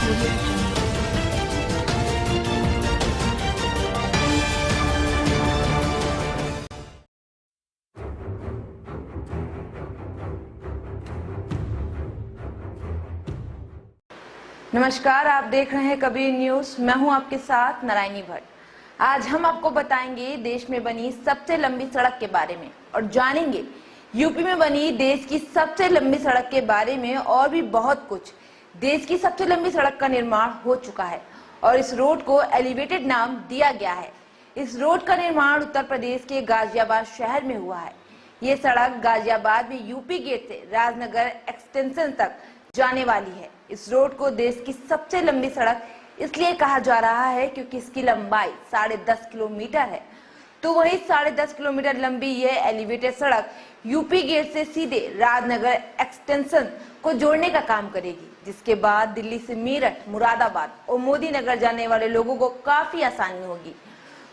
नमस्कार, आप देख रहे हैं कबीर न्यूज। मैं हूं आपके साथ नारायणी भट्ट। आज हम आपको बताएंगे देश में बनी सबसे लंबी सड़क के बारे में और जानेंगे यूपी में बनी देश की सबसे लंबी सड़क के बारे में और भी बहुत कुछ। देश की सबसे लंबी सड़क का निर्माण हो चुका है और इस रोड को एलिवेटेड नाम दिया गया है। इस रोड का निर्माण उत्तर प्रदेश के गाजियाबाद शहर में हुआ है। ये सड़क गाजियाबाद में यूपी गेट से राजनगर एक्सटेंशन तक जाने वाली है। इस रोड को देश की सबसे लंबी सड़क इसलिए कहा जा रहा है क्योंकि इसकी लंबाई 10.5 किलोमीटर है। तो वही 10.5 किलोमीटर लंबी यह एलिवेटेड सड़क यूपी गेट से सीधे राजनगर एक्सटेंशन को जोड़ने का काम करेगी, जिसके बाद दिल्ली से मेरठ, मुरादाबाद और मोदी नगर जाने वाले लोगों को काफी आसानी होगी।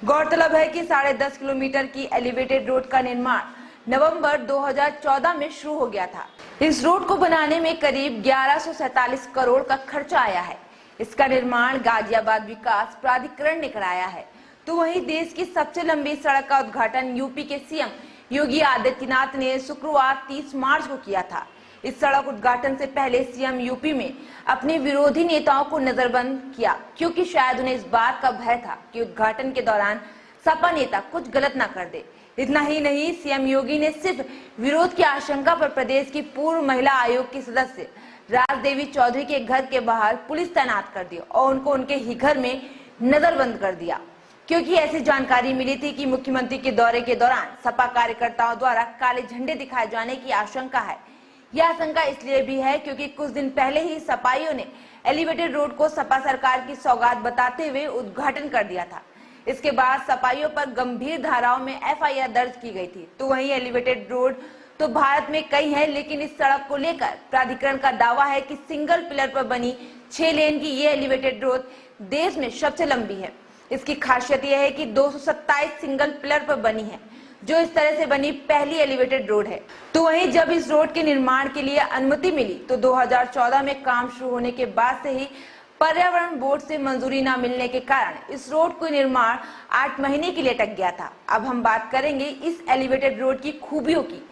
गौरतलब है कि 10.5 किलोमीटर की एलिवेटेड रोड का निर्माण नवंबर 2014 में शुरू हो गया था। इस रोड को बनाने में करीब 1147 करोड़ का खर्चा आया है। इसका निर्माण गाजियाबाद विकास प्राधिकरण ने कराया है। तो वहीं देश की सबसे लंबी सड़क का उद्घाटन यूपी के सीएम योगी आदित्यनाथ ने शुक्रवार 30 मार्च को किया था। इस सड़क उद्घाटन से पहले सीएम यूपी में अपने विरोधी नेताओं को नजरबंद किया, क्योंकि शायद उन्हें इस बात का भय था कि उद्घाटन के दौरान सपा नेता कुछ गलत न कर दे। इतना ही नहीं, सीएम योगी ने सिर्फ विरोध की आशंका पर प्रदेश की पूर्व महिला आयोग की सदस्य राजदेवी चौधरी के घर के बाहर पुलिस तैनात कर दी और उनको उनके ही घर में नजरबंद कर दिया, क्योंकि ऐसी जानकारी मिली थी कि मुख्यमंत्री के दौरे के दौरान सपा कार्यकर्ताओं द्वारा काले झंडे दिखाए जाने की आशंका है। यह आशंका इसलिए भी है क्योंकि कुछ दिन पहले ही सपाइयों ने एलिवेटेड रोड को सपा सरकार की सौगात बताते हुए उद्घाटन कर दिया था। इसके बाद सपाइयों पर गंभीर धाराओं में एफआईआर दर्ज की गई थी। तो वहीं एलिवेटेड रोड तो भारत में कई है, लेकिन इस सड़क को लेकर प्राधिकरण का दावा है कि सिंगल पिलर पर बनी 6 लेन की ये एलिवेटेड रोड देश में सबसे लंबी है। इसकी खासियत यह है कि 227 सिंगल पिलर पर बनी है, जो इस तरह से बनी पहली एलिवेटेड रोड है। तो वहीं जब इस रोड के निर्माण के लिए अनुमति मिली तो 2014 में काम शुरू होने के बाद से ही पर्यावरण बोर्ड से मंजूरी न मिलने के कारण इस रोड को निर्माण 8 महीने के लिए अटक गया था। अब हम बात करेंगे इस एलिवेटेड रोड की खूबियों की।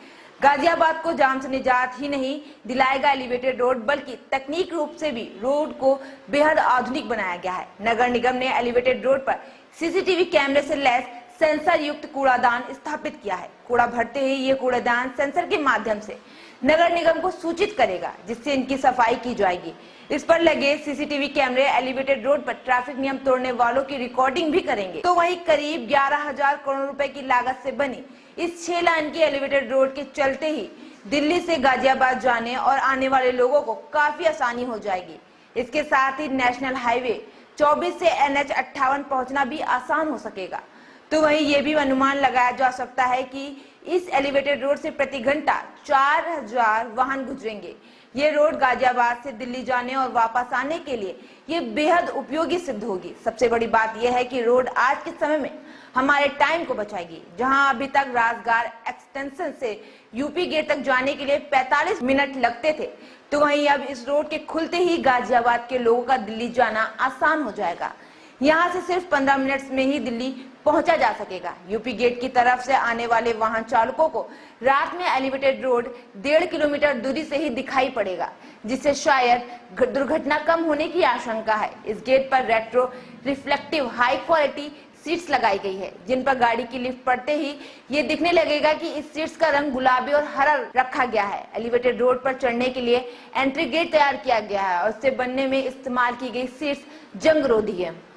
गाजियाबाद को जाम से निजात ही नहीं दिलाएगा एलिवेटेड रोड, बल्कि तकनीक रूप से भी रोड को बेहद आधुनिक बनाया गया है। नगर निगम ने एलिवेटेड रोड पर सीसीटीवी कैमरे से लैस सेंसर युक्त कूड़ादान स्थापित किया है। कूड़ा भरते ही ये कूड़ादान सेंसर के माध्यम से नगर निगम को सूचित करेगा, जिससे इनकी सफाई की जाएगी। इस पर लगे सीसीटीवी कैमरे एलिवेटेड रोड पर ट्रैफिक नियम तोड़ने वालों की रिकॉर्डिंग भी करेंगे। तो वहीं करीब 11,000 करोड़ रुपए की लागत से बनी इस 6 लाइन की एलिवेटेड रोड के चलते ही दिल्ली से गाजियाबाद जाने और आने वाले लोगों को काफी आसानी हो जाएगी। इसके साथ ही नेशनल हाईवे 24 से NH 58 पहुंचना भी आसान हो सकेगा। तो वहीं ये भी अनुमान लगाया जा सकता है कि इस एलिवेटेड रोड से प्रति घंटा 4000 वाहन गुजरेंगे। ये रोड गाजियाबाद से दिल्ली जाने और वापस आने के लिए ये बेहद उपयोगी सिद्ध होगी। सबसे बड़ी बात यह है कि रोड आज के समय में हमारे टाइम को बचाएगी। जहां अभी तक राजनगर एक्सटेंशन से यूपी गेट तक जाने के लिए 45 मिनट लगते थे, तो वहीं अब इस रोड के खुलते ही गाजियाबाद के लोगों का दिल्ली जाना आसान हो जाएगा। यहाँ से सिर्फ 15 मिनट में ही दिल्ली पहुंचा जा सकेगा। यूपी गेट की तरफ से आने वाले वाहन चालकों को रात में एलिवेटेड रोड 1.5 किलोमीटर दूरी से ही दिखाई पड़ेगा, जिससे शायद दुर्घटना कम होने की आशंका है। इस गेट पर retro reflective high quality seats लगाई गई है, जिन पर गाड़ी की लिफ्ट पड़ते ही ये दिखने लगेगा कि इस सीट्स का रंग गुलाबी और हरा रखा गया है। एलिवेटेड रोड पर चढ़ने के लिए एंट्री गेट तैयार किया गया है और इससे बनने में इस्तेमाल की गई सीट्स जंग रोधी है,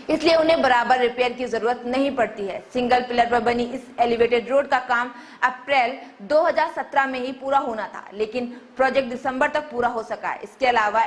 इसलिए उन्हें बराबर रिपेयर की जरूरत नहीं पड़ती है। सिंगल पिलर पर बनी इस एलिवेटेड रोड का काम अप्रैल 2017 में ही पूरा होना था, लेकिन प्रोजेक्ट दिसंबर तक पूरा हो सका। इसके अलावा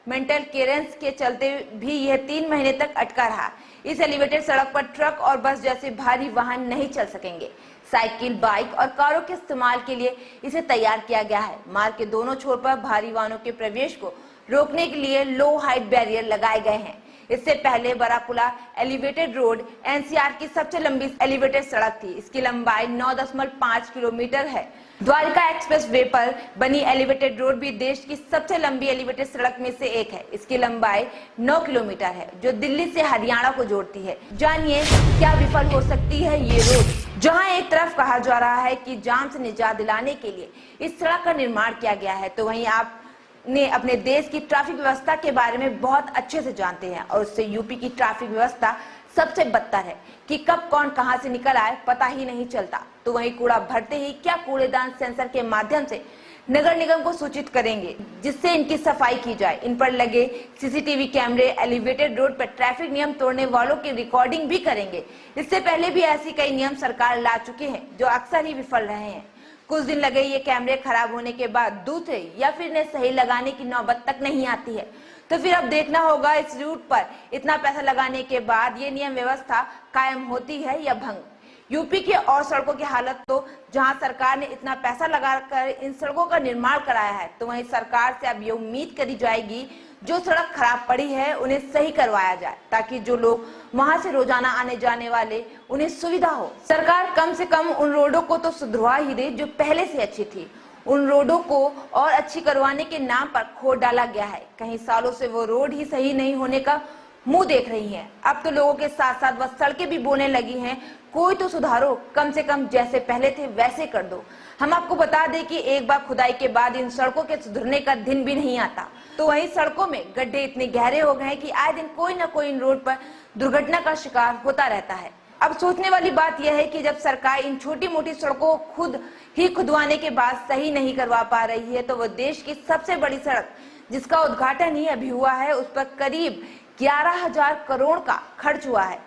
मेंटल क्लियरेंस के चलते भी यह 3 महीने तक अटका रहा। इस एलिवेटेड सड़क पर ट्रक और बस जैसे भारी वाहन नहीं चल सकेंगे। साइकिल, बाइक और कारों के इस्तेमाल के लिए इसे तैयार किया गया है। मार्ग के दोनों छोर पर भारी वाहनों के प्रवेश को रोकने के लिए लो हाइट बैरियर लगाए गए हैं। इससे पहले बरापुला एलिवेटेड रोड एनसीआर की सबसे लंबी एलिवेटेड सड़क थी। इसकी लंबाई 9.5 किलोमीटर है। द्वारका एक्सप्रेस वे पर बनी एलिवेटेड रोड भी देश की सबसे लंबी एलिवेटेड सड़क में से एक है। इसकी लंबाई 9 किलोमीटर है, जो दिल्ली से हरियाणा को जोड़ती है। जानिए क्या विफल हो सकती है ये रोड। जहां एक तरफ कहा जा रहा है कि जाम से निजात दिलाने के लिए इस सड़क का निर्माण किया गया है, तो वहीं आपने अपने देश की ट्रैफिक व्यवस्था के बारे में बहुत अच्छे से जानते हैं और उससे यूपी की ट्रैफिक व्यवस्था सबसे बदतर है कि कब कौन कहां से निकल आए पता ही नहीं चलता। तो वहीं कूड़ा भरते ही क्या कूड़ेदान सेंसर के माध्यम से नगर निगम को सूचित करेंगे, जिससे इनकी सफाई की जाए। इन पर लगे सीसीटीवी कैमरे एलिवेटेड रोड पर ट्रैफिक नियम तोड़ने वालों की रिकॉर्डिंग भी करेंगे। इससे पहले भी ऐसी कई नियम सरकार ला चुके हैं जो अक्सर ही विफल रहे हैं। कुछ दिन लगे ये कैमरे खराब होने के बाद दूसरे या फिर इन्हें सही लगाने की नौबत तक नहीं आती है। तो फिर अब देखना होगा इस रूट पर इतना पैसा लगाने के बाद ये नियम व्यवस्था कायम होती है या भंग। यूपी के और सड़कों की हालत तो जहां सरकार ने इतना पैसा लगाकर इन सड़कों का निर्माण कराया है, तो वहीं सरकार से अब ये उम्मीद करी जाएगी जो सड़क खराब पड़ी है उन्हें सही करवाया जाए, ताकि जो लोग वहां से रोजाना आने जाने वाले उन्हें सुविधा हो। सरकार कम से कम उन रोडों को तो सुधरवा ही दे जो पहले से अच्छी थी। उन रोडों को और अच्छी करवाने के नाम पर खोद डाला गया है। कई सालों से वो रोड ही सही नहीं होने का मुंह देख रही हैं। अब तो लोगों के साथ साथ वह सड़कें भी बोने लगी हैं, कोई तो सुधारो, कम से कम जैसे पहले थे वैसे कर दो। हम आपको बता दें कि एक बार खुदाई के बाद इन सड़कों के सुधरने का दिन भी नहीं आता। तो वहीं सड़कों में गड्ढे इतने गहरे हो गए हैं कि आए दिन कोई न कोई इन रोड पर दुर्घटना का शिकार होता रहता है। अब सोचने वाली बात यह है कि जब सरकार इन छोटी मोटी सड़कों को खुद ही खुदवाने के बाद सही नहीं करवा पा रही है, तो वो देश की सबसे बड़ी सड़क जिसका उद्घाटन ही अभी हुआ है, उस पर करीब 11,000 करोड़ का खर्च हुआ है।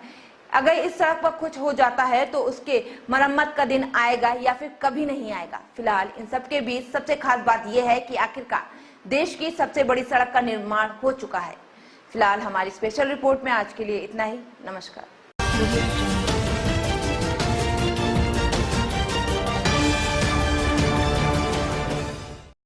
अगर इस सड़क पर कुछ हो जाता है तो उसके मरम्मत का दिन आएगा या फिर कभी नहीं आएगा। फिलहाल इन सबके बीच सबसे खास बात यह है कि आखिरकार देश की सबसे बड़ी सड़क का निर्माण हो चुका है। फिलहाल हमारी स्पेशल रिपोर्ट में आज के लिए इतना ही। नमस्कार।